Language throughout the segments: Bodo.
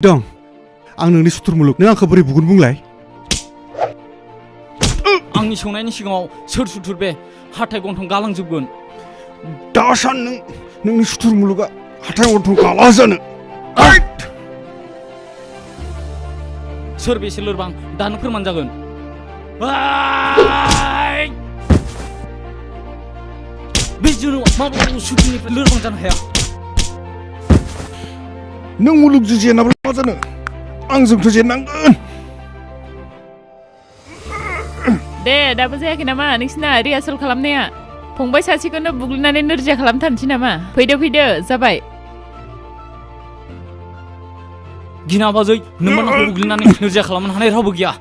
दं आं नोंनि सुथुर मुलुग नों आंखौ बोरै बुगोन बुंलाय आंनि संनायनि सिगाङाव सोर सुथुर बे हाथाय गन्थं गालांजोबगोन दासान नोंनि सुथुर मुलुगा हाथाय गन्थं गाला जानो सोर बेसे लोरबां दानो फोरमान जागोन बे जोनोमआ माब्लाबाबो सुथुरनिफ्राय लोरबां जानो हाया नों मुलुगजों जेनाब्ला मा जानो आंजोंथ' जेननांगोन दे दाबो जायाखै नामा नोंसिना रिहार्सेल खालामनाया फंबाय सासेखौनो बुग्लिनानै नोरजिया खालामथारनोसै नामा फैदो जाबाय गिना बाजै नोंबो आंखौ बुग्लिनानै नोरजिया खालामनो हानाय रावबो गैया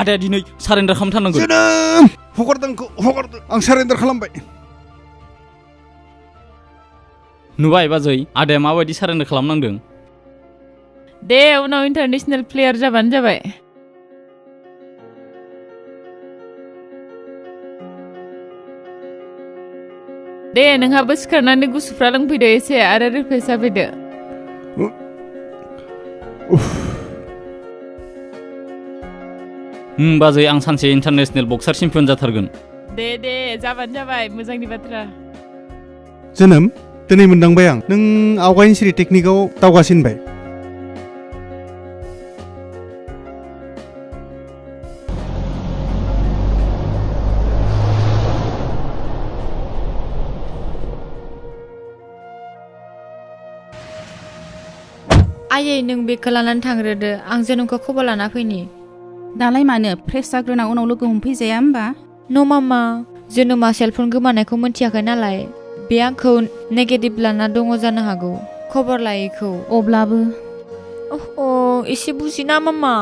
आदाया दिनै सारेन्डार खालामथारनांगोन जोनोम हगारदो आं सारेन्डार खालामबाय नुबाय बाजै आदाया माबायदि सारेन्डार खालामनांदों दे उनाव इन्टारनेशनेल प्लेयार जाबानो जाबाय दे नोंहाबो सिखारनानै गुसुफ्रा लोंफैदो एसे आरो रिफ्रेश जाफैदो बाजै आं सानसे इन्टारनेशनेल बक्सार चेम्पियन जाथारगोन दे जाबानो जाबाय मोजांनि बाथ्रा जोनोम दिनै मोनदांबाय आं नों आवगायनि सिरि टेकनिकआव दावगासिनबाय आयै नों बेखौ लानानै थांग्रोदो आं जोनोमखौ खबर लाना फैनि दालाय मानो फ्रेस जाग्रोना उनाव लोगो हमफैजाया होमबा न' मामा जोनोमा सेलफन गोमानायखौ मिथियाखै नालाय बे आंखौ नेगेटिभ लाना दङ जानो हागौ खबर लायैखौ अब्लाबो एसे बुजिना मामा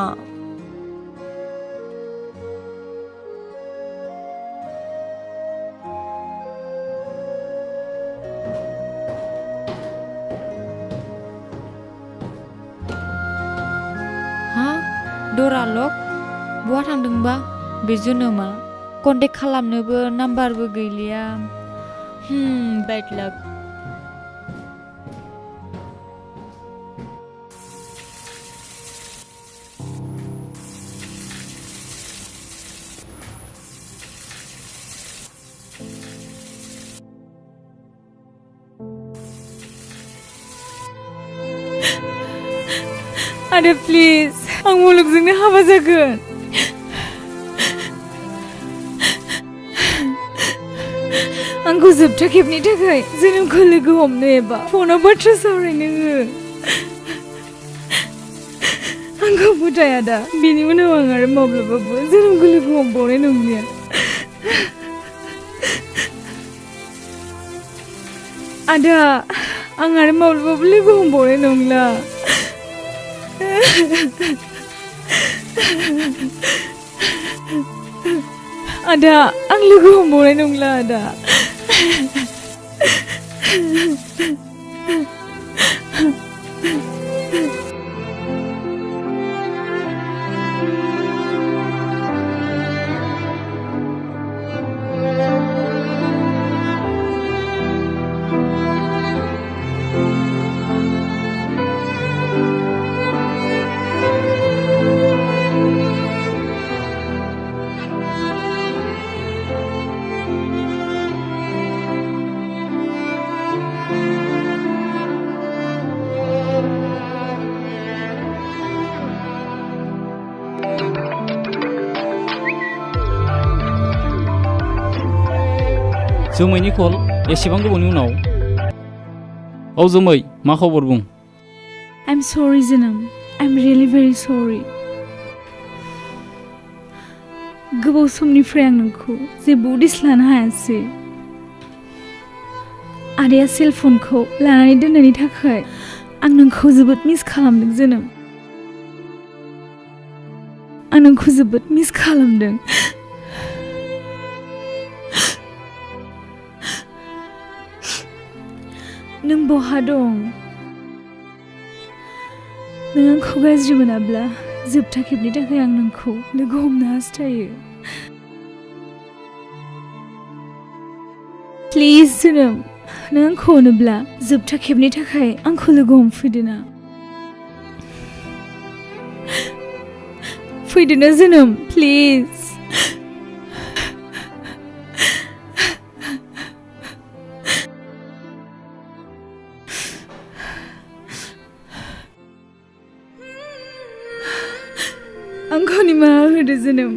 दरा लक बहा थांदोंबा बे जोनोमा कन्टेक्ट खालामनोबो नाम्बारबो गैलिया बेड लाक आदा प्लिज आं मुलुगजोंनो हाबा जागोन आंखौ जोबथा खेबनि थाखाय जोनोमखौ लोगो हमनो एबा फनाव बाथ्रा सावरायनो हो आंखौ फोथाय आदा बेनि उनाव आं आरो माब्लाबाबो जोनोमखौ लोगो हमबावनाय नंलिया आदा आं आरो माब्लाबाबो लोगो हमबावनाय नंला आदा आं लोगो हमबावनाय नंला आदा जोमैनि कल एसेबां गोबावनि उनाव औ जोमै मा खबर बुं I'm sorry जोनोम I'm really very sorry गोबाव समनिफ्राय आं नोंखौ जेबो उदिस लानो हायासै आदाया सेलफनखौ लानानै दोननायनि थाखाय आं नोंखौ जोबोद मिस खालामदों जोनोम आं नोंखौ जोबोद मिस खालामदों नों बहा दं नों आंखौ गाज्रि मोनाब्ला जोबथा खेबनि थाखाय आं नोंखौ लोगो हमनो हास्थायो प्लिज जोनोम नों आंखौ अनोब्ला जोबथा खेबनि थाखाय आंखौ लोगो हमफैदो ना फैदोना जोनोम प्लिज आंखौ निमाहा होदो जोनोम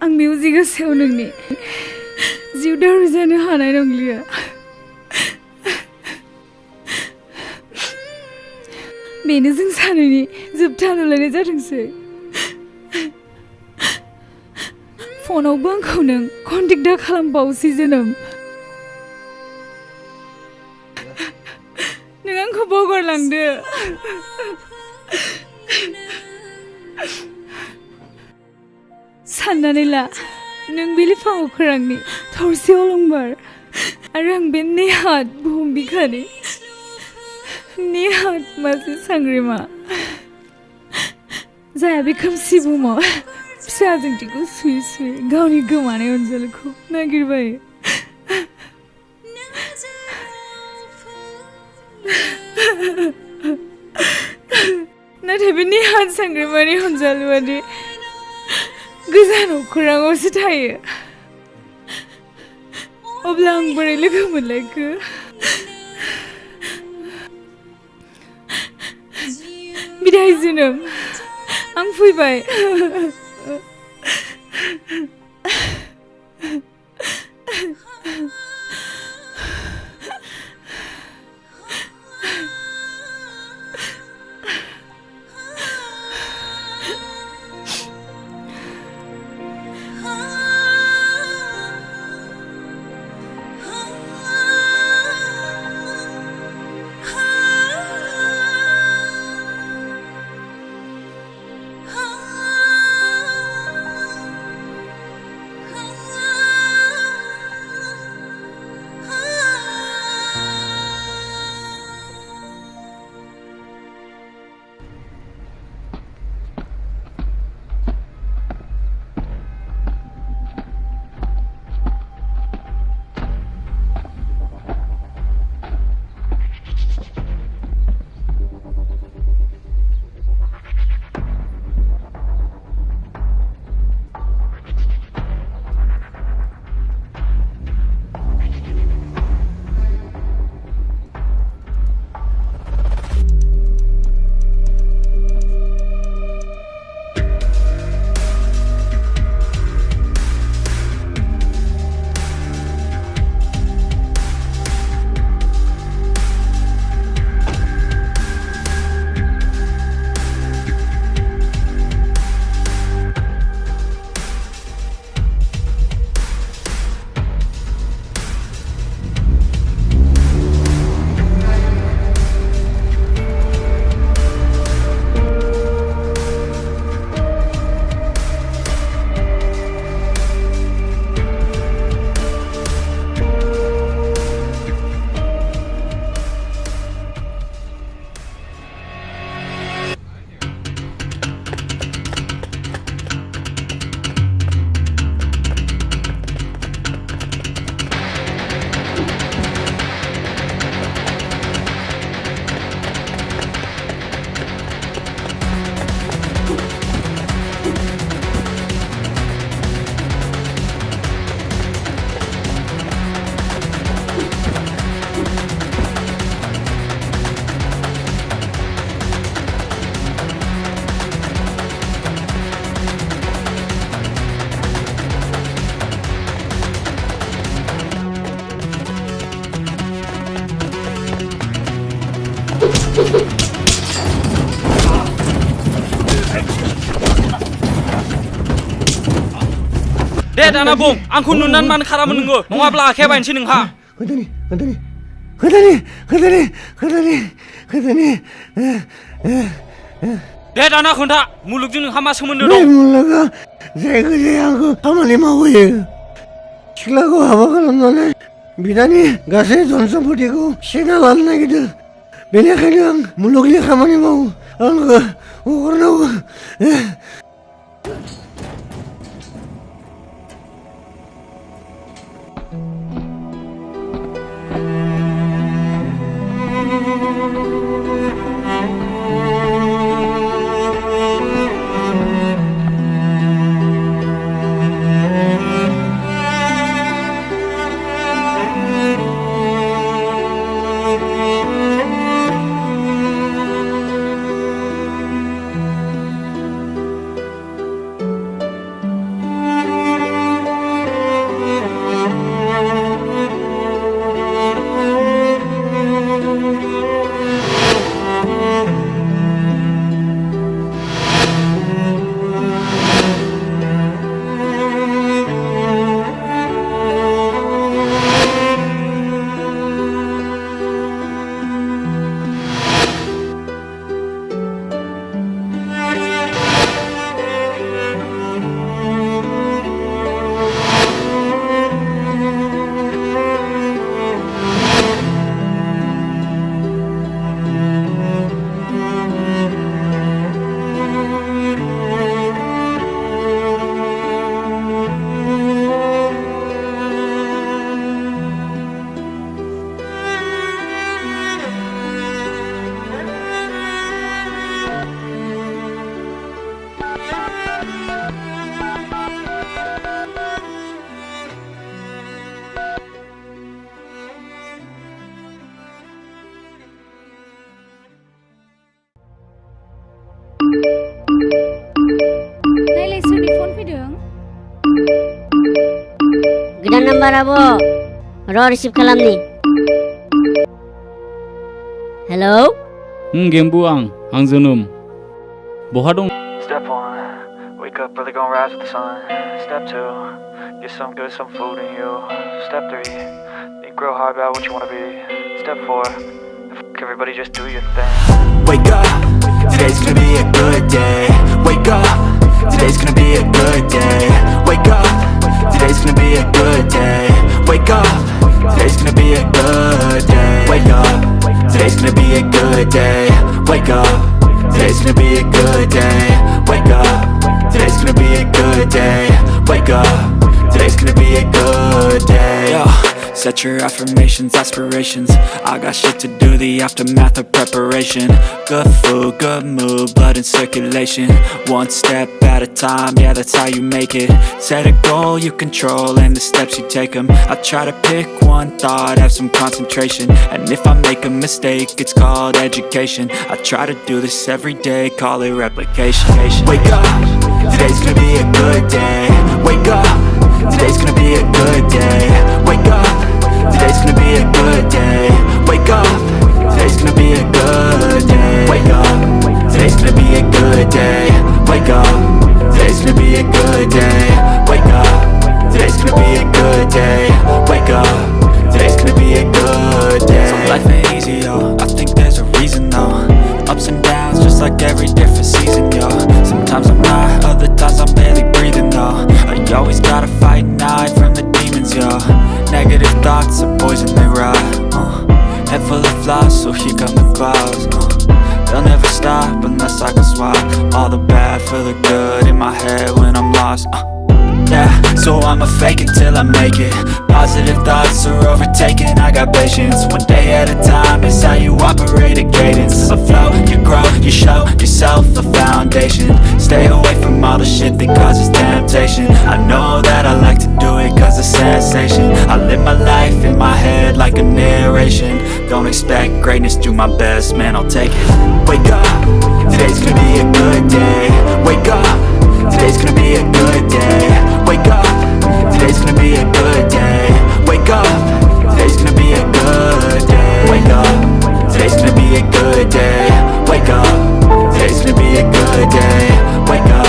आं बेयाव जिगासेयाव नोंनि जिउदारि जानो हानाय नंलिया बेनो जों सानैनि जोबथा नुलायनाय जादोंसै फनावबो आंखौ नों कन्टेक्ट दा खालामबावसै जोनोम नों आंखौ बावगारलांदो साननानै ला नों बे लिफां अख्रांनि थरसे अलंबार आरो आं बे नेहात बुहुम बिखानि नेहात मासे सांग्रिमा जाया बे खोमसि बुहुमाव फिसा जोंथिखौ सुयै सुयै गावनि गोमानाय अनजालुखौ नागिरबायो नाथाय बे नेहात सांग्रिमानि अनजालुआदि गोजान अख्राङावसो थायो अब्ला आं बोरै लोगो मोनलायखो बिदाय जोनोम आं फैबाय दे दाना बुं आंखौ नुनानै मानो खारामोन नोङो नङाब्ला आखाया बायनोसै नोंहा दे दाना खोन्था मुलुगजों नोंहा मा सोमोन्दो दं मुलुगा जायगा जाया आंखौ खामानि मावहोयो सिख्लाखौ हाबा खालामनानै बिदानि गासै धन सम्पतिखौ सेना लानो नागिरदों बेनिखायनो आं मुलुगनि खामानि मावो आंखौ हगारनांगौ नाम्बाराबो र' रिसिभ खालामनि हेलौ गेम्बु आं जोनोम बहा दं Step 1, wake up early, gonna rise with the sun. Step 2, get some good, some food in you. Step 3, think real hard about what you wanna be. Step 4, everybody just do your thing. Wake up, today's gonna be a good day. Wake up, today's gonna be a good day. Wake up, today's gonna be a good day. Wake up, today's gonna be a good day. Wake up, today's gonna be a good day. Wake up, today's gonna be a good day. Wake up, today's gonna be a good day. Wake up, today's gonna be a good day. Yo, set your affirmations, aspirations. I got shit to do, the aftermath of preparation. Good food, good mood, blood in circulation. One step at a time, yeah, that's how you make it. Set a goal you control and the steps you take them. I try to pick one thought, have some concentration. And if I make a mistake, it's called education. I try to do this every day, call it replication. Wake up, today's gonna be a good day. Wake up, today's gonna be a good day. Wake up, today's gonna be a good day. Wake up, today's gonna be a good day. Wake up, today's gonna be a good day. Wake up, today's gonna be a good day. Wake up, today's gonna be a good day. Wake up, today's gonna be a good day. So life ain't easy, yo. I think there's a reason, though. Ups and downs, just like every different season, yo. Sometimes I'm high, other times I'm barely breathing, though. You always gotta fight and hide from the demons, yo. Negative thoughts are poison, they rot. Head full of flies, so here come the clouds. They'll never stop unless I can swap all the bad for the good in my head when I'm lost. Yeah, so I'ma fake it till I make it. Positive thoughts are overtaken, I got patience. One day at a time is how you operate a cadence. A flow, you grow, you show yourself a foundation. Stay away from all the shit that causes temptation. I know that I like to do it cause it's sensation. I live my life in my head like a narration. Don't expect greatness, do my best, man, I'll take it. Wake up, today's gonna be a good day. Wake up, today's gonna be a good day. Wake up, today's gonna be a good day. Wake up, today's gonna be a good day. Wake up, today's gonna be a good day. Wake up, today's gonna be a good day. Wake up,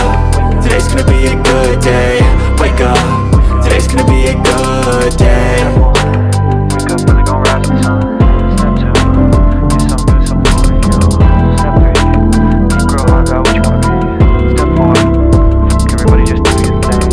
today's gonna be a good day. Wake up, today's gonna be a good day. Wake up early, gonna rise with the sun. Step 2, get some good, some food in you. Step 3, think real hard about what you wanna be. Step 4, everybody just do your thing.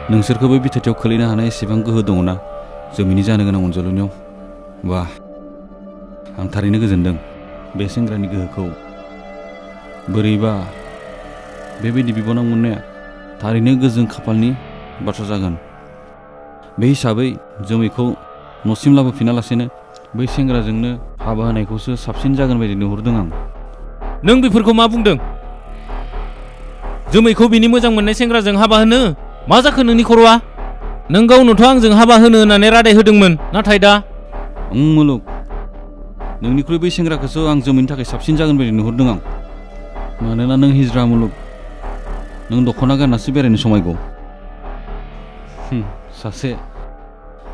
नोंसोरखौबो बिथाथियाव खोलैनो हानाय एसेबां गोहो दङना जोमैनि जानो गोनां अनजालुनियाव वाह आं थारैनो गोजोनदों बे सेंग्रानि गोहोखौ बोरैबा बेबायदि बिबानाव मोननाया थारैनो गोजों खाफालनि बाथ्रा जागोन बे हिसाबै जोमैखौ न'सिम लाबोफिनालासेनो बै सेंग्राजोंनो हाबा होनायखौसो साबसिन जागोन बायदि नुहुरदों आं नों बेफोरखौ मा बुंदों जोमैखौ बिनि मोजां मोननाय सेंग्राजों हाबा होनो मा जाखो नोंनि खर'आ नों गावनोथ' आंजों हाबा होनो होननानै रादाय होदोंमोन नाथाय दा मुलुग नोंनिख्रुइ बै सेंग्राखौसो आं जोमैनि थाखाय साबसिन जागोन बायदि नुहुरदों आं मानोना नों हिजरा मुलुग नों दख'ना गाननासो बेरायनो समायगौ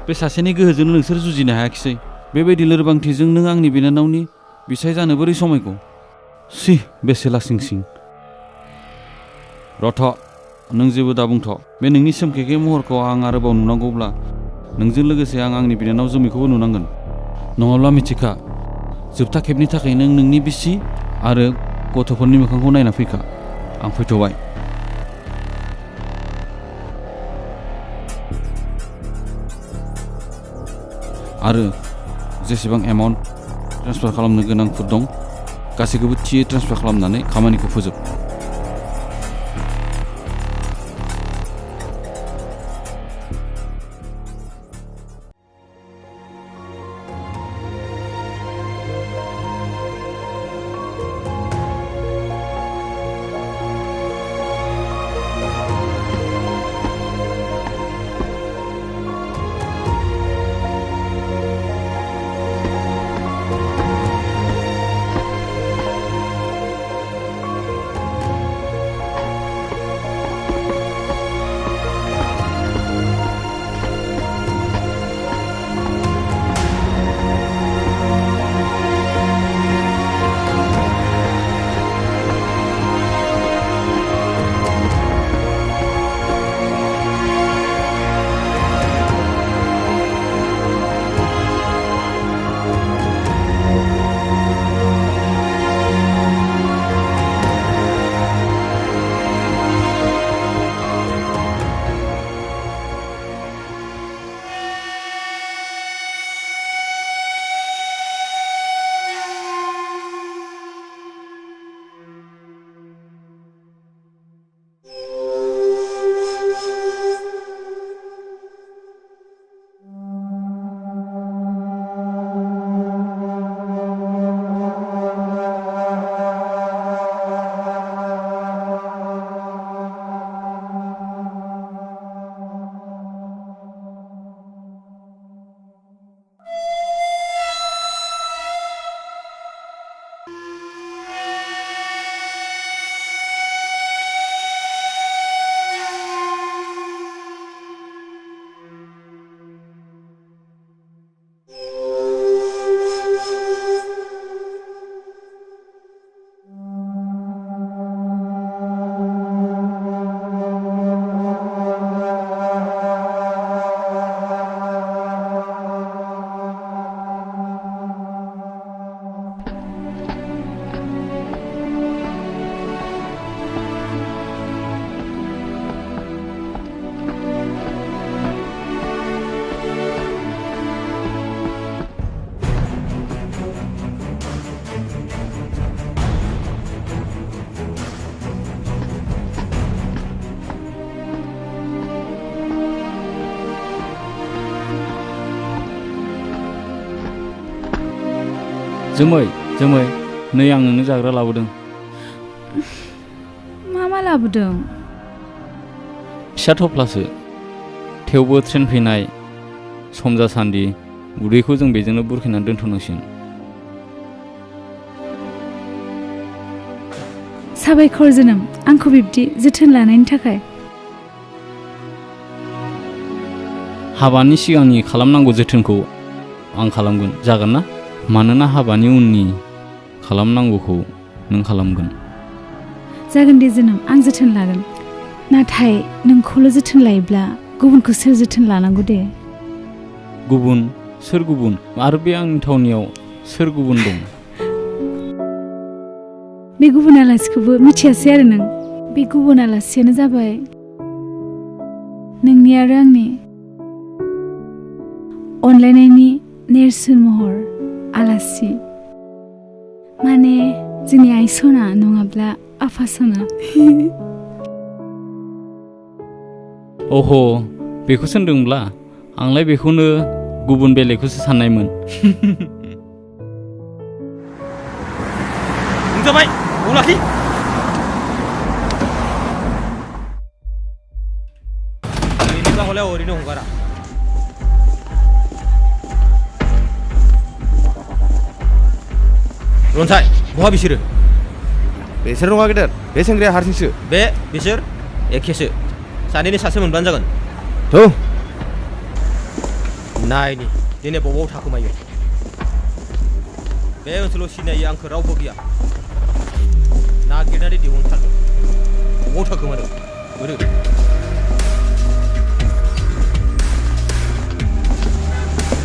बे सासेनि गोहोजोंनो नोंसोर जुजिनो हायाखिसै बेबायदि लोरबांथिजों नों आंनि बिनानावनि बिसाय जानो बोरै समायगौ सि बेसे लासिंसिं रथ' नों जेबो दा बुंथ' बे नोंनि सोमखेखे महरखौ आं आरोबाव नुनांगौब्ला नोंजों लोगोसे आं आंनि बिनानाव जोमैखौबो नुनांगोन नङाब्ला मिथिखा जोबथा खेबनि थाखाय नों नोंनि बिसि आरो गथ'फोरनि मोखांखौ नायना फैखा आं फैथ'बाय आरो जेसेबां एमाउन्ट ट्रेन्सफार खालामनो गोनांफोर दं गासैखौबो थियै ट्रेन्सफार खालामनानै खामानिखौ फोजोब। जोमै जोमै नै आं नोंनो जाग्रा लाबोदों। मा लाबोदों? फिसा थफ्लासो, थेवबो ट्रेन फैनाय सम जासान्दि उदैखौ जों बेजोंनो बुरखायनानै दोनथ'नांसिगोन। साबायखर जोनोम, आंखौ बिब्दि जोथोन लानायनि थाखाय। हाबानि सिगांनि खालामनांगौ जोथोनखौ आं खालामगोन, जागोन ना? मानोना हाबानि उननि खालामनांगौखौ नों खालामगोन। जागोन दे जोनोम, आं जोथोन लागोन। नाथाय नोंखौल' जोथोन लायोब्ला गुबुनखौ सोर जोथोन लानांगौ दे? गुबुन? सोर गुबुन? आरो बे आंनि थावनियाव सोर गुबुन दं? बे गुबुन आलासिखौबो मिथियासै आरो नों? बे गुबुन आलासियानो जाबाय नोंनि आरो आंनि अनलायनायनि नेरसोन महर आलासि, माने जोंनि आइ सना नङाब्ला आफा सना। अह, बेखौसो होनदोंब्ला आंलाय बेखौनो गुबुन बेलेगखौसो साननायमोन। बुंजाबाय अब्लाखि बेनिबा हले ओरैनो हगारा। रनसाय, बहा बिसोरो? बिसोर नङा गेदेर, बे सेंग्राया हारसिंसो। बिसोर एखेसो, सानैनि सासे मोनब्लानो जागोन। थौ नायनि दिनै बबाव थाखोमायो। बे ओनसोलाव सिनायै आंखौ रावबो गैया। नागिरनानै दिहुनथारगोन बबाव थाखोमादों। बोरो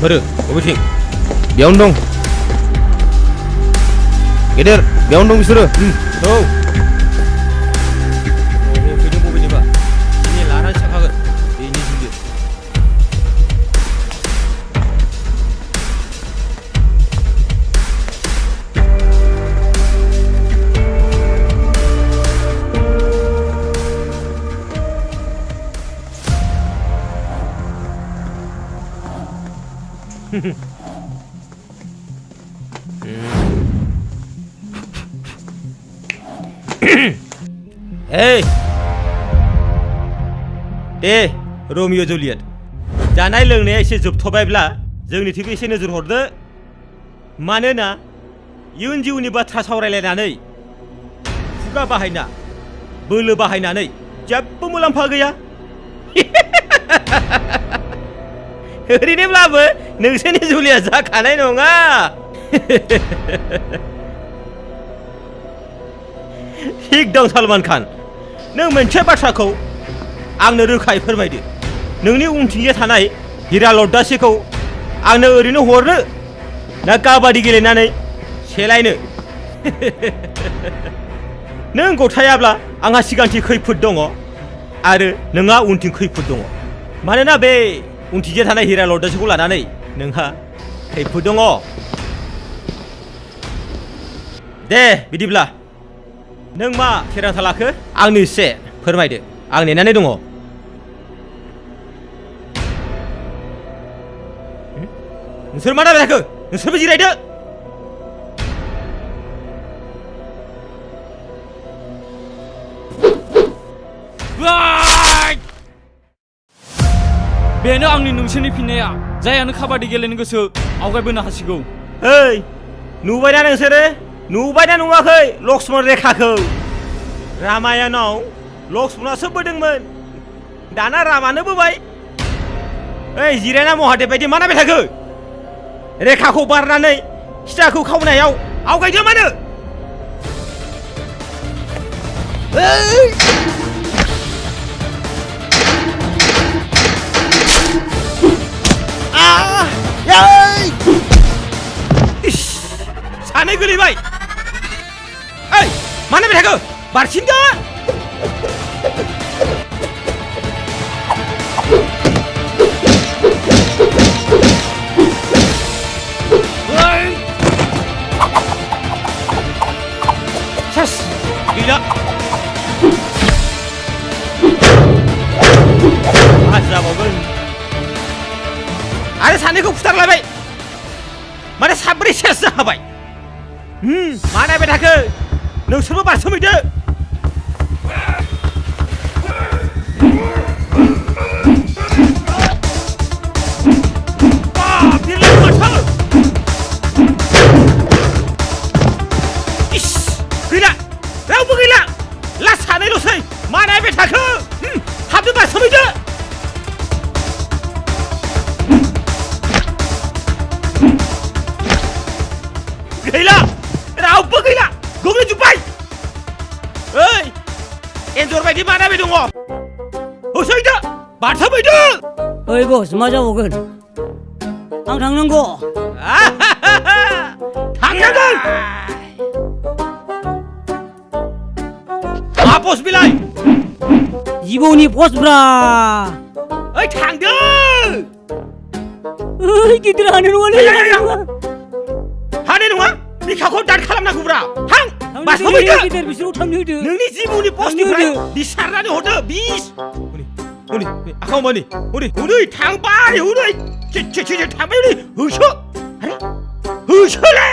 बोरो बबेथिं? बेयावनो दं गेदेर, बेयावनो दं बिसोरो। औ फैदों बबेनिबा, दिनै लानानै थाखागोन बेनि जुलि। Hey! दे रमियो जुलियट जानाय लोंनाया एसे जोबथ'बायब्ला जोंनिथिंबो एसे नोजोर हरदो मानोना इयुन जिउनि बाथ्रा सावरायलायनानै खुगा बाहायना बोलो बाहायनानै जेबो मुलाम्फा गैया ओरैनोब्लाबो नोंसोरनि जुलिया जाखानाय नङा थिग दं सलमान खान नों मोनसे बाथ्राखौ आंनो रोखायै फोरमायदो नोंनि उनथिंजाय थानाय हिरा लड्डासेखौ आंनो ओरैनो हरनो ना काबादि गेलेनानै सेलायनो नों गथायाब्ला आंहा सिगांथिं खैफोद दङ आरो नोंहा उनथिं खैफोद दङ मानोना बे उनथिंजाय थानाय हिरा लड्डासेखौ लानानै नोंहा खैफोद दङ दे बिदिब्ला नों मा थिरांथा लाखो आंनो एसे फोरमायदो आं नेनानै दङ नोंसोर मा दाबि थाखो नोंसोरबो जिरायदो बेनो आंनि नोंसोरनि फिननाया जायानो काबादि गेलेनो गोसो आवगायबोनो हासिगौ ओइ नुबायना नोंसोरो नुबायना नुवाखै लक्ष्मण रेखाखौ रामायणाव लक्ष्मणासो बोदोंमोन दाना रामानो बोबाय ओइ जिरायना महादेब बायदि मा नायबाय थाखो रेखाखौ बारनानै सिथाखौ खावनायाव आवगायदो मानो सानै गोलैबाय ओइ मा नायबाय थाखो बारसिनदो गैला मा जाबावगोन आरो सानैखौ फुथारलायबाय माने साब्रै सेस जाबाय मा नायबाय थाखो नोंसोरबो बारसोमहैदो गैला रावबो गैला ला सानैल'सै मा नायबाय थाखो हाबदो बारसोमहैदो गैला रावबो गैला गोग्लैजोब्बाय ओइ एन्जर बायदि मा नायबाय दङ होसोहैदो बारसोमहैदो ओइ बस मा जाबावगोन आं थांनांगौ थांनांगोन मा पस्ट बिलाय जिबौनि पस्ट ब्रा ओइ थांदो ओइ गिदिर हानाय नङालै हानाय नङा बिखाखौ दान खालामनांगौब्रा थां बारसोमहैदो गिदिर बिसोराव थांनो होदो नोंनि जिबौनि पस्टनिफ्राय दिसारनानै हरदो बिस हनै आखाव मानि हनै थांबाय हनै थांबाय हनै होसो आरे होसोलै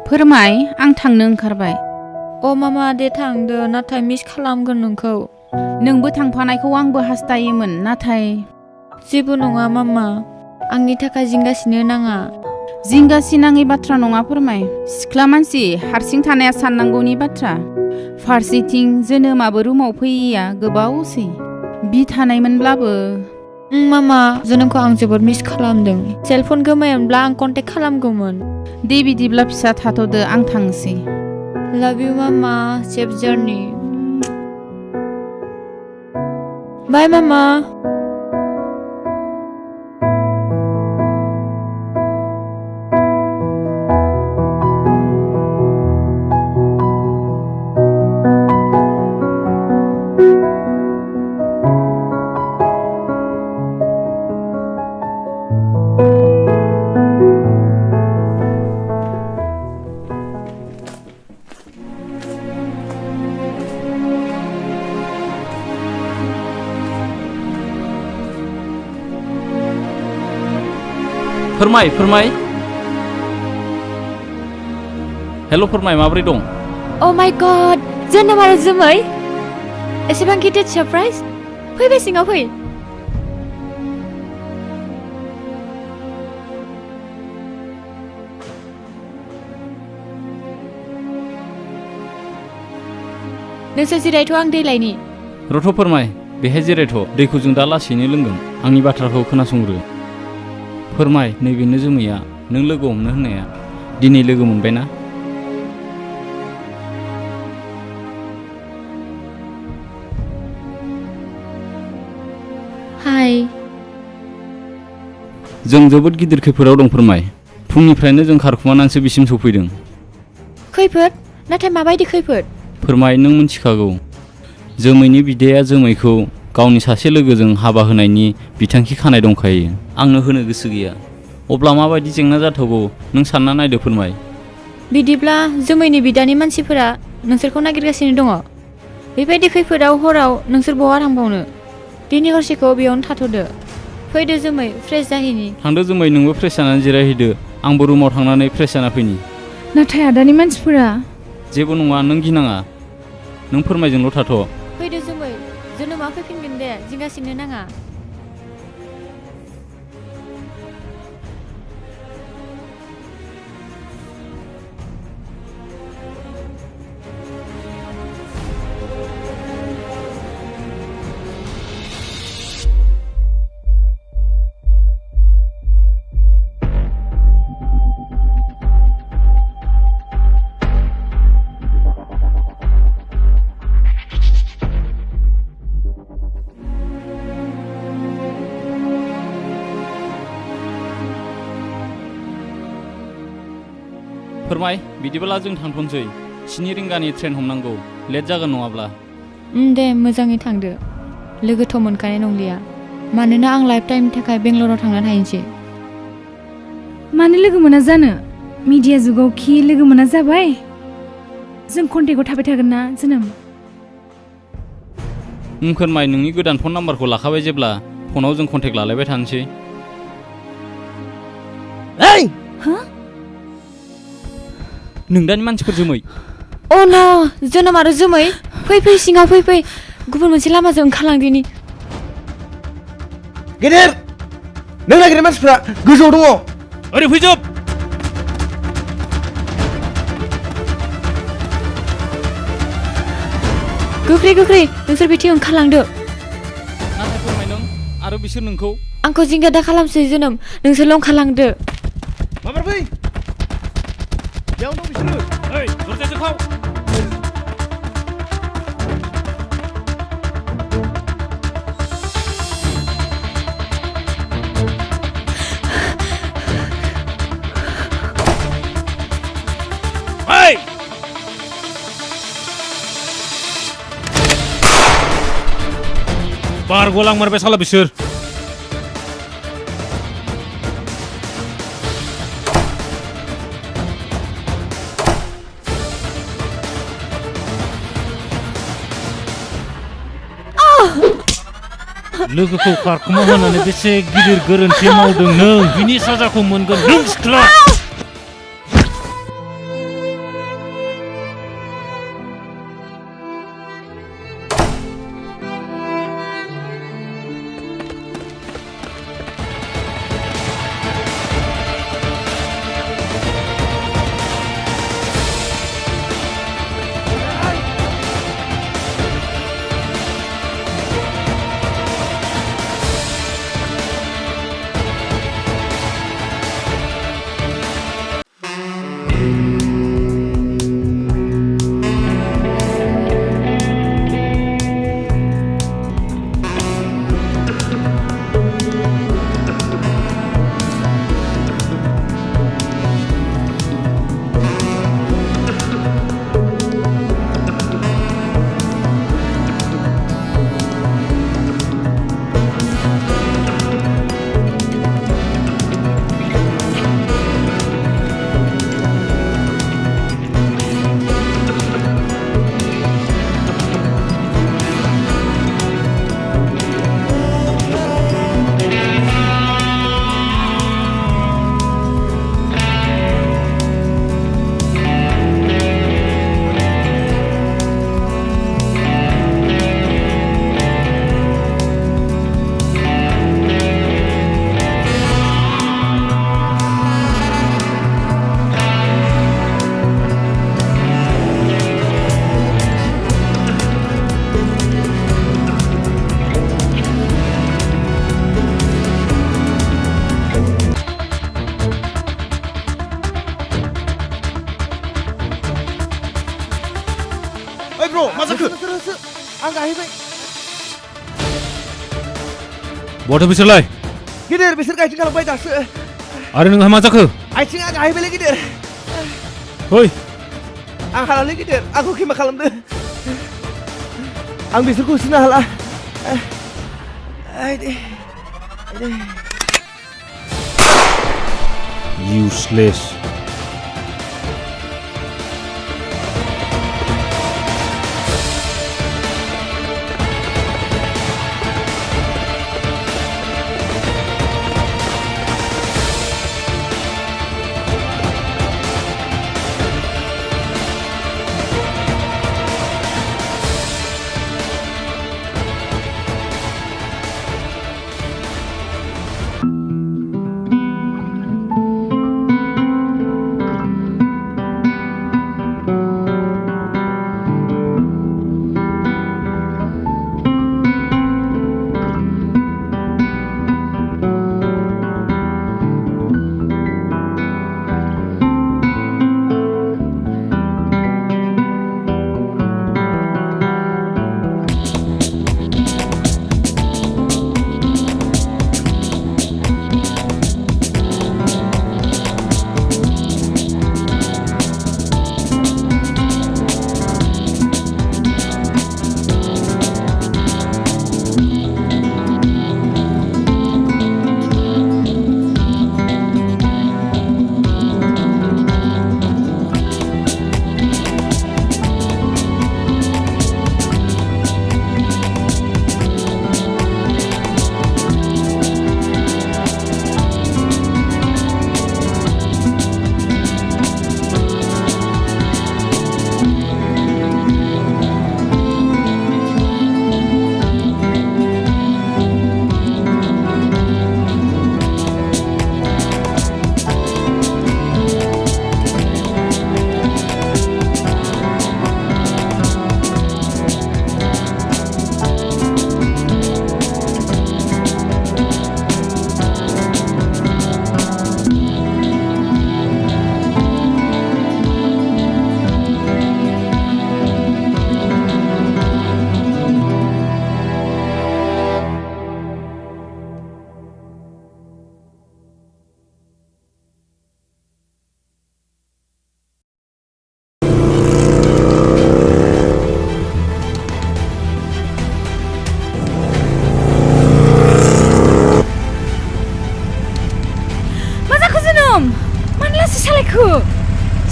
फोरमाय आं थांनो ओंखारबाय अ मामा दे थांदो नाथाय मिस खालामगोन नोंखौ नोंबो थांफानायखौ आंबो हास्थायोमोन नाथाय जेबो नङा मामा आंनि थाखाय जिंगासिनो नाङा जिंगासिनाङै बाथ्रा नङा फोरमाय सिख्ला मानसि हारसिं थानाया साननांगौनि बाथ्रा फारसेथिं जोनोमाबो रुमाव फैयैया गोबावसै बि थानायमोनब्लाबो मामा जोनोमखौ आं जोबोद मिस खालामदों सेलफन गोमायोनब्ला आं कन्टेक्ट खालामगौमोन दे बिदिब्ला फिसा थाथ'दो आं थांसै Love you, Mama. Safe journey. Bye, Mama. फोरमाय हेल' फोरमाय माबोरै दं? अ माय गड जोनोम आरो जोमै एसेबां गिदिर सारप्राइज फैबाय सिङाव फै नोंसोर जिरायथ' आं दै लायनि रथ' फोरमाय बेहाय जिरायथ' दैखौ जों दा लासैनो लोंगोन आंनि बाथ्राखौ खोनासंग्रो फोरमाय नैबेनो जोमैया नों लोगो हमनो होननाया दिनै लोगो मोनबाय ना? हाय जों जोबोद गिदिर खैफोदाव दं फोरमाय फुंनिफ्रायनो जों खारखुमानानैसो बिसिम सफैदों खैफोद नाथाय माबायदि खैफोद फोरमाय नों मिन्थिखागौ जोमैनि बिदाया जोमैखौ गावनि सासे लोगोजों हाबा होनायनि बिथांखि खानाय दंखायो आंनो होनो गोसो गैया अब्ला माबायदि जेंना जाथावगौ नों सानना नायदो फोरमाय बिदिब्ला जोमैनि बिदानि मानसिफोरा नोंसोरखौ नागिरगासिनो दङ बेबायदि खैफोदाव हराव नोंसोर बहा थांबावनो दिनै हरसेखौ बेयावनो थाथ'दो फैदो जोमै फ्रेश जाहैनि थांदो जोमै नोंबो फ्रेश जानानै जिरायहैदो आंबो रुमाव थांनानै फ्रेश जाना फैनि नाथाय आदानि मानसिफोरा जेबो नङा नों गिनाङा नों फोरमायजोंल' थाथ' फैदो जोमै जोनोमा फैफिनगोन दे जिंगासिनो नाङा फोरमाय बिदिब्ला जों थांथ'नोसै 7 रिंगानि ट्रेन हमनांगौ लेट जागोन नङाब्ला दे मोजाङै थांदो लोगोथ' मोनखानाय नंलिया मानोना आं लाइफ टाइमनि थाखाय बेंगलराव थांना थाहैनोसै मानो लोगो मोना जानो मिडिया जुगाव खि लोगो मोना जाबाय जों कन्टेक्टआव थाबाय थागोन ना जोनोम फोरमाय नोंनि गोदान फन नाम्बारखौ लाखाबाय जेब्ला फनाव जों कन्टेक्ट लालायबाय थानोसै नोंदानि मानसिफोर जोमै अ न जोनोम आरो जोमै फै सिङाव फै गुबुन मोनसे लामाजों ओंखारलांदिनि गेदेर नों नागिरनाय मानसिफ्रा गोजौआव दङ ओरै फैजोब गोख्रै नोंसोर बिथिं ओंखारलांदो नाथाय फोरमाय नों आरो बिसोर नोंखौ आंखौ जिंगा दा खालामसै जोनोम नोंसोरल' ओंखारलांदो माबार फै बेयाव दं बिसोरो ओइ दरजाजों खाव बारग'लांमारबाय साला बिसोर लोगोखौ खारखुमा होनानै बेसे गिदिर गोरोन्थि मावदों नों बिनि साजाखौ मोनगोन नों सिख्ला Oi bro, मा जाखो? आं गाहैबाय। बहाथो बिसोरलाय? गिदिर बिसोर गायथिं खालामबाय दासो। आरो नोंहा मा जाखो? आथिङा गाहैबायलै गिदिर। फै। आं हालालै गिदिर, आंखौ खेमा खालामदो। आं बिसोरखौ होसोनो हाला। Useless.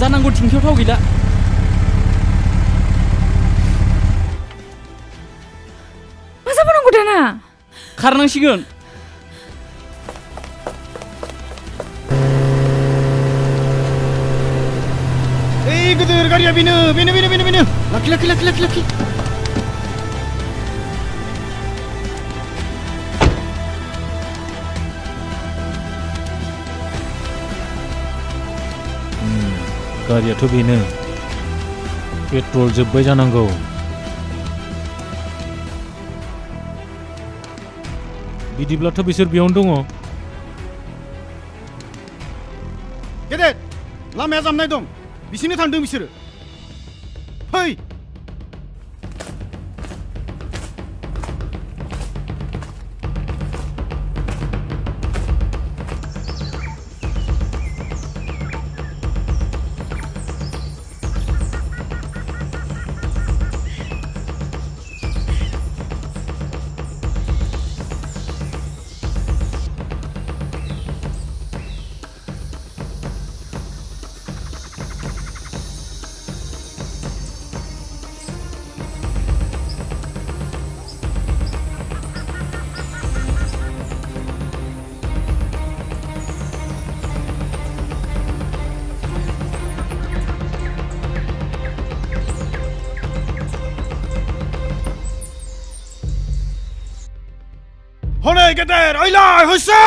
जानांगौ थिंखियाव थाव गैला। मा जाबावनांगौ दाना? खारनांसिगोन। ओइ गिदिर गारिया बेनो लाखि। गारियाथ' बेनो। पेट्रल जोब्बाय जानांगौ। बिदिब्लाथ' बिसोर बेयावनो दङ। गेदेर लामाया जामनाय दं, बिसिनो थांदों बिसोरो। फै। हनै गेदेर ओइलाय होसो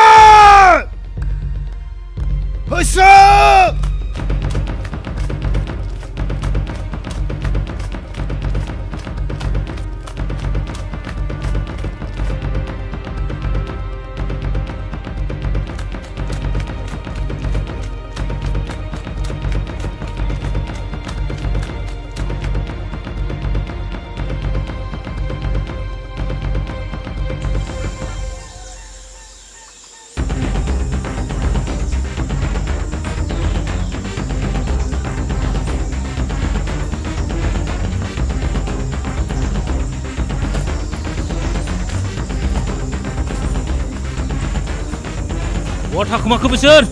बहा थाखुमाखो बिसोर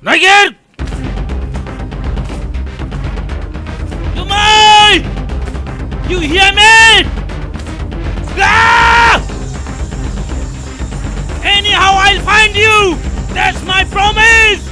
नागिर जुमाय you hear me anyhow I'll find you that's my promise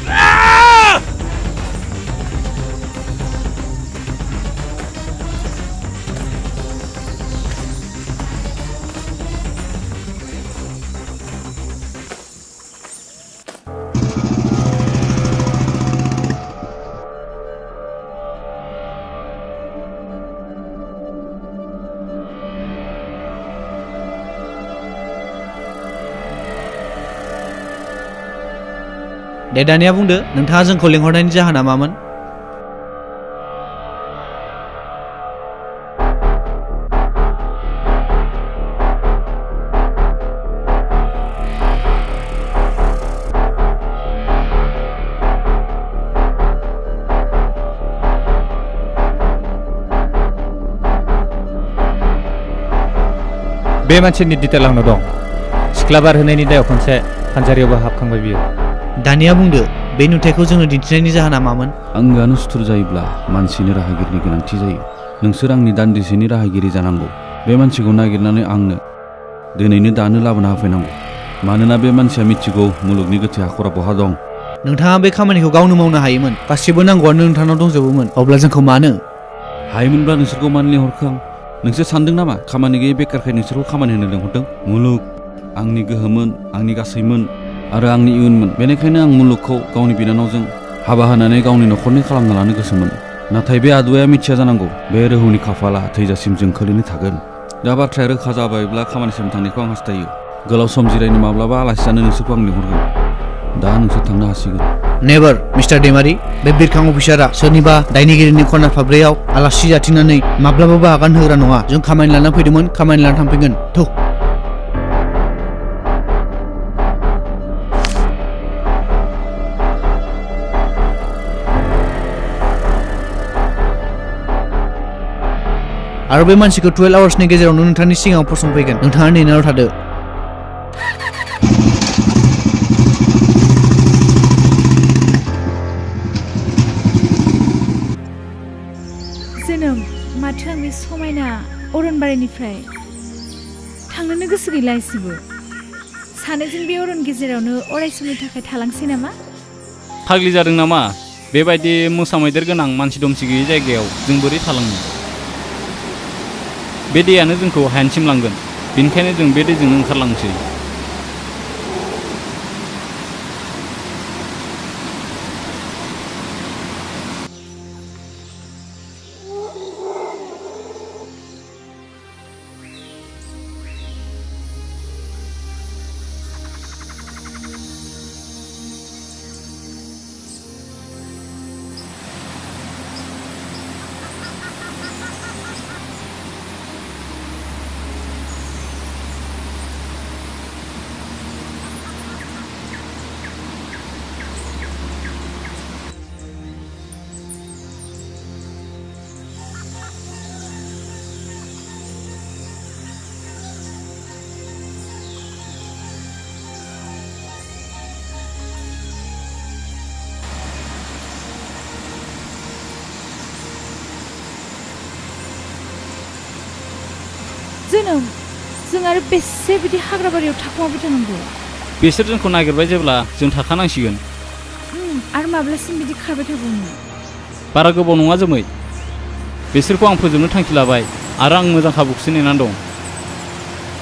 दे दानिया बुंदो नोंथाङा जोंखौ लिंहरनायनि जाहोना मामोन बे मानसिनि डिटेल आंनाव दं सिख्ला बारहोनायनि दायाव खनसे फानजारियावबो हाबखांबाय बियो दानिया बुंदो बे नुथायखौ जोंनो दिन्थिनायनि जाहोना मामोन आंगोआनो सुथुर जायोब्ला मानसिनि राहागिरिनि गोनांथि जायो नोंसोर आंनि दान्दिसेनि राहागिरि जानांगौ बे मानसिखौ नागिरनानै आंनो दिनैनो दानो लाबोना होफैनांगौ मानोना बे मानसिया मिथिगौ मुलुगनि गोथै हाखरा बहा दं नोंथाङा बे खामानिखौ गावनो मावनो हायोमोन गासिबो नांगौआनो नोंथांनाव दंजोबोमोन अब्ला जोंखौ मानो हायोमोनब्ला नोंसोरखौ मानो लिंहरखो आं नोंसोर सानदों नामा खामानि गैयै बेकारखाय नोंसोरखौ खामानि होनो लिंहरदों मुलुग आंनि गोहोमोन आंनि गासैमोन आरो आंनि इयुनमोन बेनिखायनो आं मुलुगखौ गावनि बिनानावजों हाबा होनानै गावनि न'खरनि खालामना लानो गोसोमोन नाथाय बे आदुवाया मिथिया जानांगौ बे रोहौनि खाफाला थैजासिम जोंखोलैनो थागोन दा बाथ्राया रोखा जाबायब्ला खामानिसिम थांनायखौ आं हास्थायो गोलाव सम जिरायनो माब्लाबा आलासि जानो नोंसोरखौ आं लिंहरगोन दा नोंसोर थांनो हासिगोन नेभार मिस्टार दैमारि बे बिरखां अफिसारा सोरनिबा दायनिगिरिनि खना फाब्रैयाव आलासि जाथिंनानै माब्लाबाबो आगान होग्रा नङा जों खामानि लाना फैदोंमोन खामानि लाना थांफिनगोन थौ आरो बे मानसिखौ 12 आवार्सनि गेजेरावनो नोंथांनि सिगाङाव फसंफैगोन नोंथाङा नेनानै थादो जोनोम माथो आं बे समायना अरनबारिनिफ्राय थांनोनो गोसो गैला एसेबो सानैजों बे अरन गेजेरावनो अराय समनि थाखाय थालांसै नामा फाग्लि जादों नामा बेबायदि मोसा मैदेर गोनां मानसि दुमसि गैयै जायगायाव जों बोरै थालांनो बे दैयानो जोंखौ हायेनसिम लांगोन बेनिखायनो जों बे दैजोंनो ओंखारलांसै जोनोम जों आरो बेसे बिदि हाग्राबारियाव थाखुमाबाय थानांगौ बिसोर जोंखौ नागिरबाय जेब्ला जों थाखानांसिगोन आरो माब्लासिम बिदि खारबाय थाबावनो बारा गोबाव नङा जोमै बिसोरखौ आं फोजोबनो थांखि लाबाय आरो आं मोजां खाबुखौसो नेनानै दं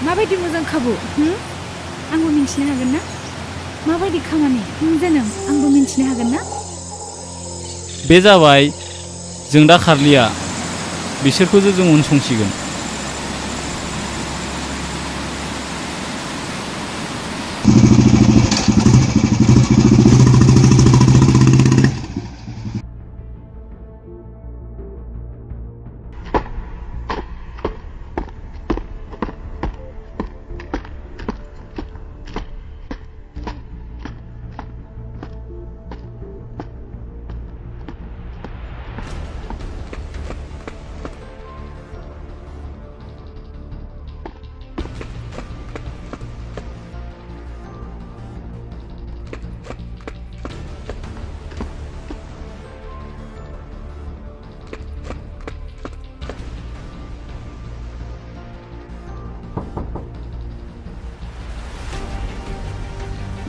माबायदि मोजां खाबु आंबो मिन्थिनो हागोन ना माबायदि खामानि जोनोम आंबो मिन्थिनो हागोन ना बे जाबाय जों दा खारलिया बिसोरखौसो जों उनसंसिगोन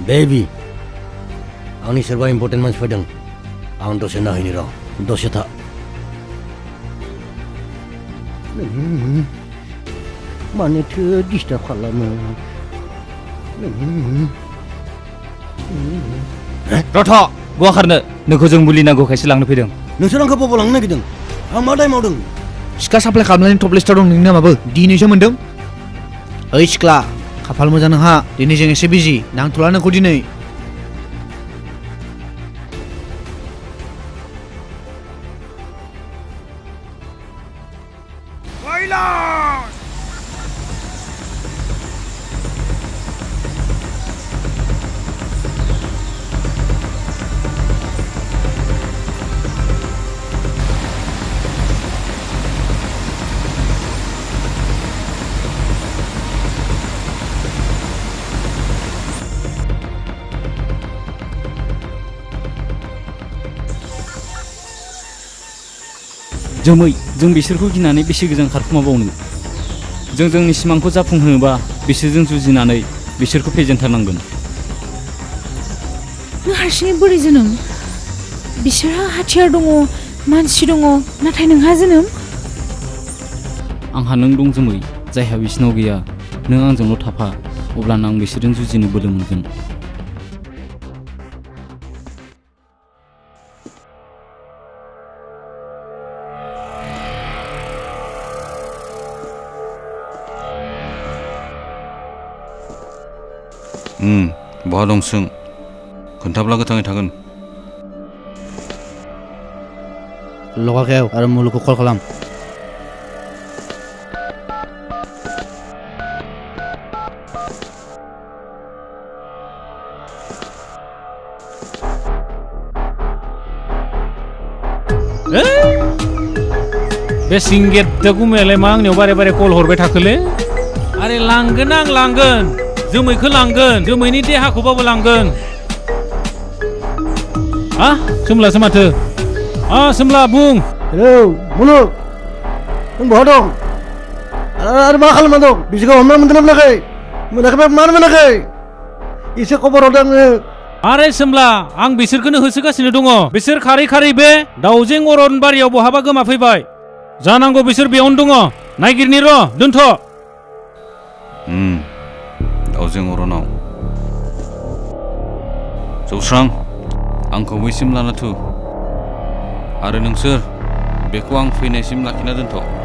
बेबी आंनि सोरबा इम्पर्टेन्ट मानसि फैदों आं दसे नायहैनि र' दसे था मानोथो डिस्टार्ब खालामो रथ' गवा खारनो नोंखौ जों मुलि नांगौखायसो लांनो फैदों नोंसोर आंखौ बबाव लांनो नागिरदों आं मा दाय मावदों सिख्ला साप्लाय खालामनायनि टप लिस्टाव दं नोंनि नामाबो दिनैसो मोन्दों ओइ सिख्ला खाफाल मोजां नोंहा दिनै जों एसे बिजि नांथ'ला नोंखौ दिनै जोमै जों बिसोरखौ गिनानै बेसे गोजान खारखुमाबावनो जों जोंनि सिमांखौ जाफुंहोनोबा बिसोरजों जुजिनानै बिसोरखौ फेजेनथारनांगोन नों हारसिङै बोरै जोनोम बिसोरहा हाथियार दङ मानसि दङ नाथाय नोंहा जोनोम आंहा नों दं जोमै जायहा बिसिनाव गैया नों आंजोंल' थाफा अब्लानो आं बिसोरजों जुजिनो बोलो मोनगोन बहा दं सों खोन्थाब्ला गोथाङै थागोन लगाखायाव आरो मुलुगखौ कल खालाम बे सिंगेट गुमायालाय मा आंनियाव बारे बारे कल हरबाय थाखोलै आरे लांगोन आं लांगोन जोमैखौ लांगोन जोमैनि देहाखौबाबो लांगोन हा सोमलासो माथो सोमला बुं हेलौ मुलुग नों बहा दं आरो मा खालामना दं बिसोरखौ हमना मोनदोंना मोनाखै मोनाखैबा मानो मोनाखै एसे खबर हरदों आङो आरे सोमला आं बिसोरखौनो होसोगासिनो दङ बिसोर खारै खारै बे दाउजें अरनबारियाव बहाबा गोमाफैबाय जानांगौ बिसोर बेयावनो दङ नायगिरनि र' दोनथ' दाउजें अरनाव जौस्रां आंखौ बैसिम लाना थु आरो नोंसोर बेखौ आं फैनायसिम लाखिना दोनथ'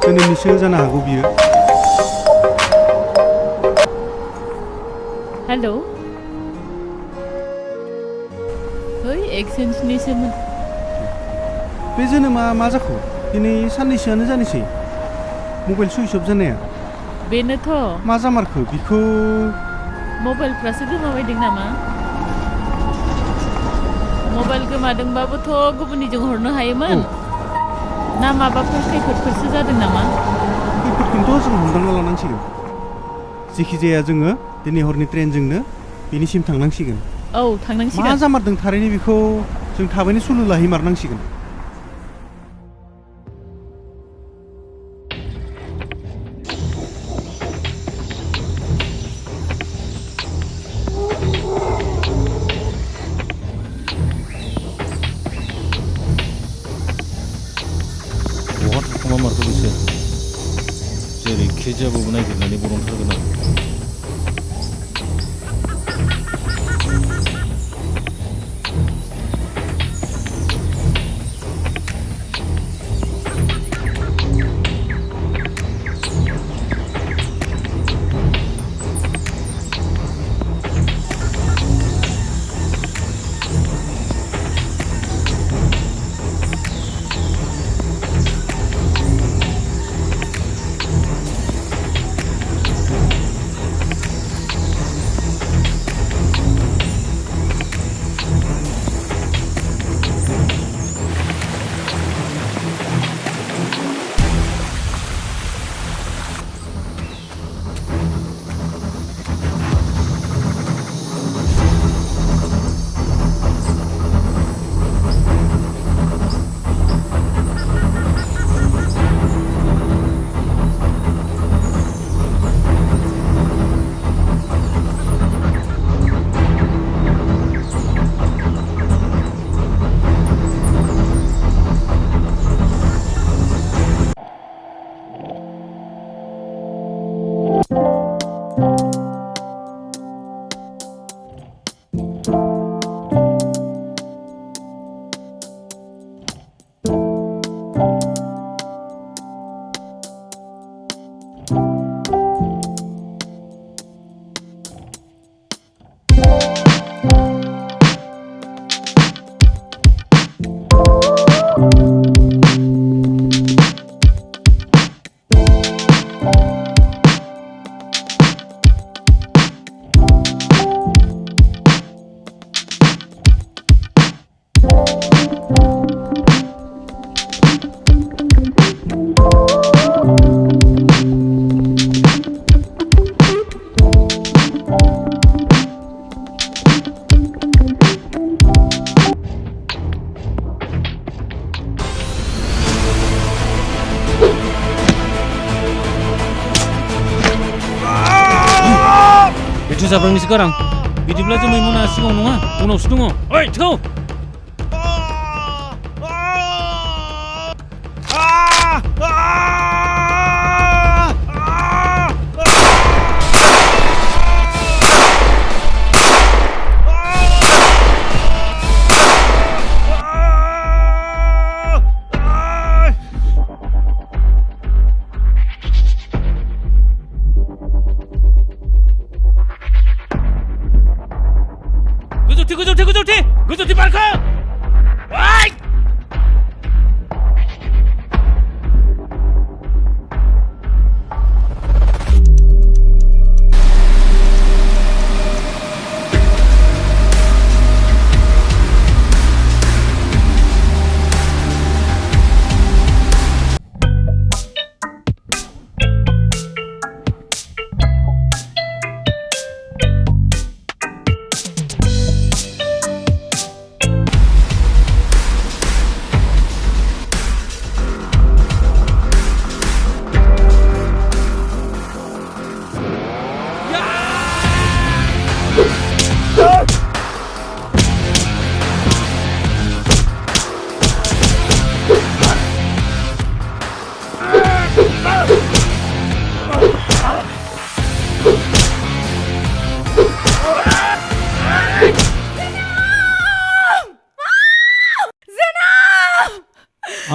जोनोमनिसो जानो हागौ बियो हेल' ओइ एक्सचेन्जनिसोमोन बे जोनोमा मा जाखो दिनै साननैसोआनो जानोसै मबाइल सुइच अफ जानाया बेनोथ' मा जामारखो बिखौ मबाइलफ्रासो गोमाबायदों नामा? मबाइल गोमादोंबाबोथ' गुबुननिजों हरनो हायोमोन। ना माबाफोर खैफोदफोरसो जादों नामा? खैफोदखौथ' जों हमदांना लानांसिगोन। जेखि जाया जोङो दिनै हरनि ट्रेनजोंनो बेनिसिम थांनांसिगोन। औ थांनांसिगोन। मा जामारदों थारैनो बेखौ जों थाबैनो सुलु लाहैमारनांसिगोन। बहा थाखोमा मारखो बिसोर? जेरैखि जाबाबो नागिरनानै बरनथारगोन आं। जाब्रांनिसो गारां बिदिब्ला जोमै मोना सिगाङाव नङा उनावसो दङ। ओइ थौ गोजौथि बारखो ओइ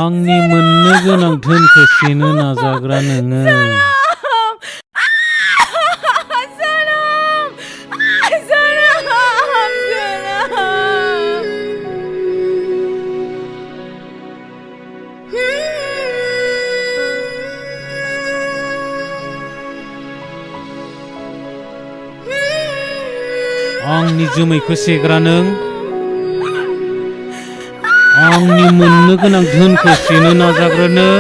आंनि मोननो गोनां धोनखौ सेनो नाजाग्रा नोङो। आंनि जोमैखौ सेग्रा नों आंनि मोननो गोनां धोनखौ सेनो नाजाग्रा नों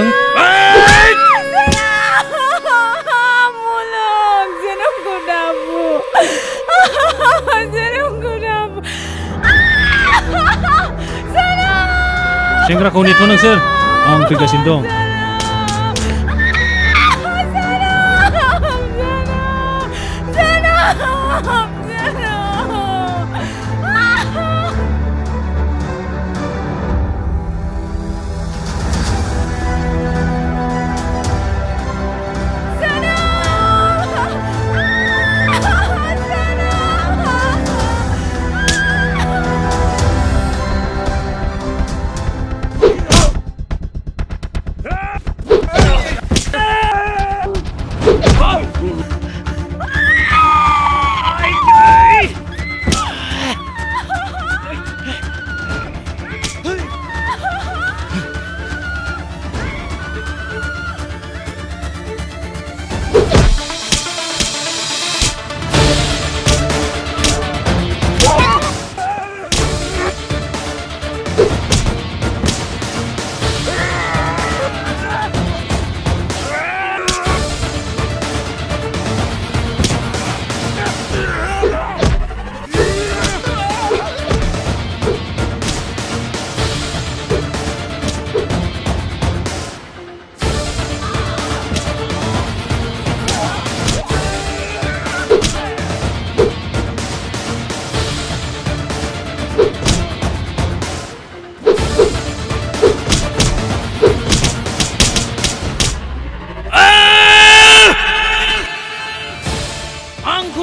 सेंग्राखौ नेथ' नोंसोर आं फैगासिनो दं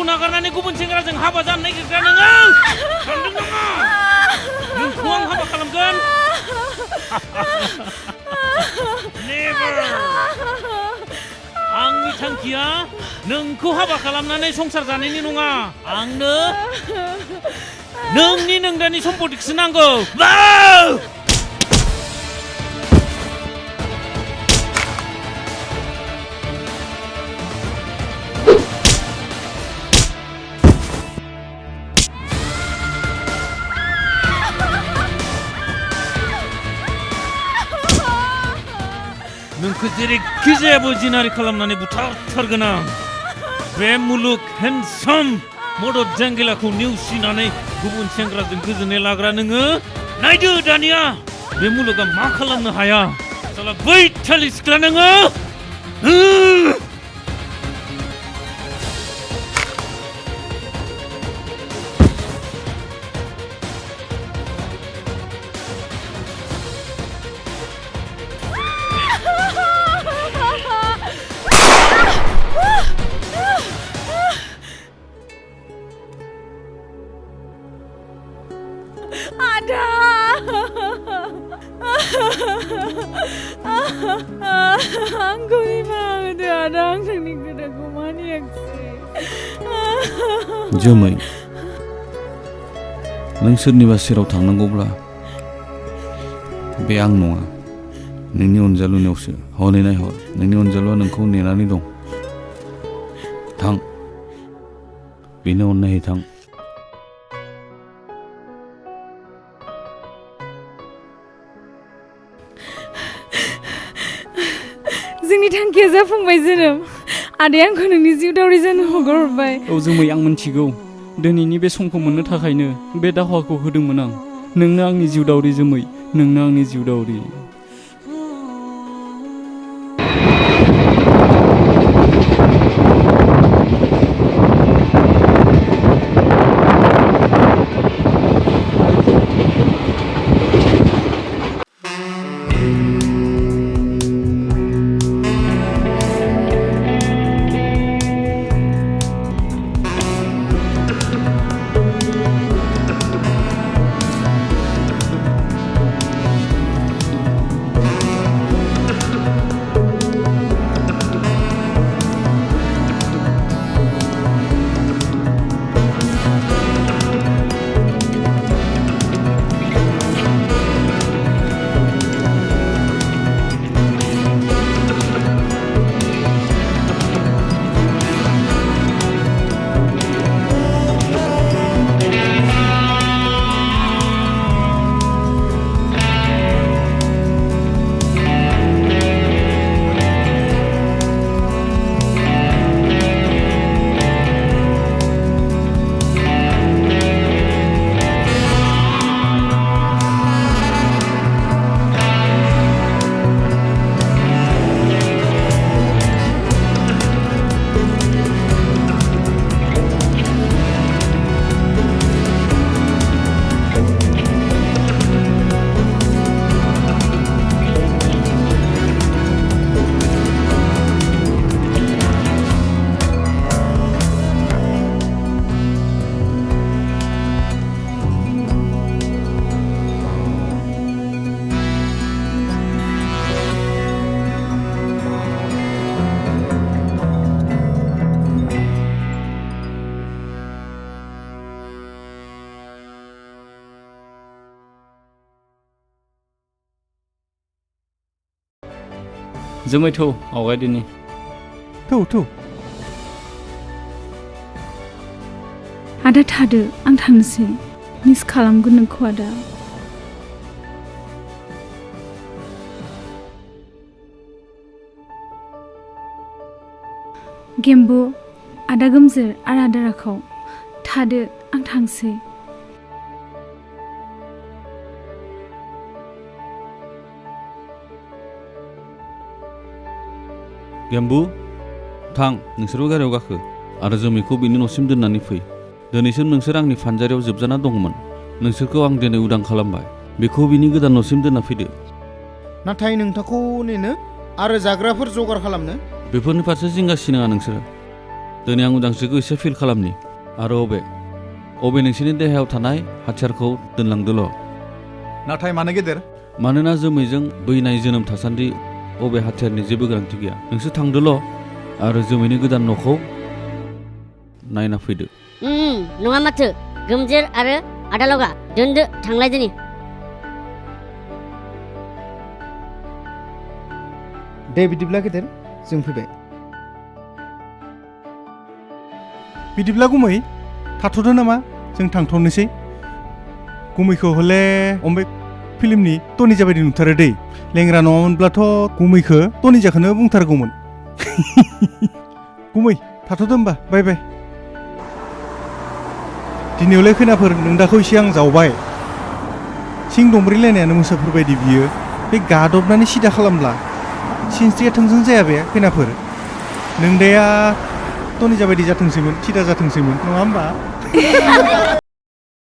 नागारनानै गुबुन सेंग्राजों हाबा जानो नागिरग्रा नोङो सानदों नामा नोंखौ आं हाबा खालामगोन नेभार आंनि थांखिया नोंखौ हाबा खालामनानै संसार जानायनि नङा आंनो नोंनि नोंदानि सम्पतिखौसो नांगौ नोंखौ जेरैखि जायाबो जिनारि खालामनानै बुथारथारगोन आं बे मुलुग हेन्डसाम मदद जांगिलाखौ नेवसिनानै गुबुन सेंग्राजों गोजोननाय लाग्रा नोङो नायदो दानिया बे मुलुगा मा खालामनो हाया साला बै थालि सिख्ला नोङो आंखौ निमाहा होदो आदा आं नोंनि खोथाखौ मानियाखिसै जोमै नों सोरनिबा सेराव थांनांगौब्ला बे आं नङा नोंनि अनजालुनियावसो हनै नायहर नोंनि अनजालुआ नोंखौ नेनानै दं थां बेनो अननायै थां जोंनि थांखिया जाफुंबाय जोनोम आदाया आंखौ नोंनि जिउ दावरि जानो हगारहरबाय औ जोमै आं मिन्थिगौ दिनैनि बे समखौ मोननो थाखायनो बे दावहाखौ होदोंमोन आं नोंनो आंनि जिउ दावरि जोमै नोंनो आंनि जिउ दावरि जोमै थौ आवगायदिनि थौ आदा थादो आं थांनोसै मिस खालामगोन नोंखौ आदा गेम्बु आदा गोमजोर आरो आदा राखाव थादो आं थांसै गेम्बु थां नोंसोरबो गारियाव गाखो आरो जोमैखौ बिनि न'सिम दोननानै फै दिनैसिम नोंसोर आंनि फानजारियाव जोबजाना दंमोन नोंसोरखौ आं दिनै उदां खालामबाय बेखौ बिनि गोदान न'सिम दोनना फैदो नाथाय नोंथांखौ नेनो आरो जाग्राफोर जगार खालामनो बेफोरनि फारसे जिंगा सिनाङा नोंसोरो दिनै आं उदांस्रिखौ एसे फिल खालामनि आरो अबे नोंसोरनि देहायाव थानाय हाथियारखौ दोनलांदोल' नाथाय मानो गेदेर मानोना जोमैजों बैनाय जोनोम थासान्दि अबे हाथियारनि जेबो गोनांथि गैया नोंसोर थांदोल' आरो जोमैनि गोदान न'खौ नायना फैदो नङा माथो गोमजोर आरो आदा लगा दोनदो थांलायदोनि दे बिदिब्ला गेदेर जों फैबाय बिदिब्ला गुमै थाथ'दो नामा जों थांथ'नोसै गुमैखौ हले अम्बाय फिल्मनि टनिजा बायदि नुथारो दै लेंग्रा नङामोनब्लाथ' गुमैखौ टनिजाखौनो बुंथारगौमोन गुमै थाथ'दो होमबा बाय बाय दिनैयावलाय खैनाफोर नोंदाखौ एसे आं जावबाय सिं दंब्रिलायनायानो मोसाफोर बायदि बियो बे गादबनानै सिदा खालामब्ला सिनस्रिया थोंजों जाया बे खैनाफोर नोंदाया टनिजा बायदि जाथोंसैमोन सिदा जाथोंसैमोन नङा होमबा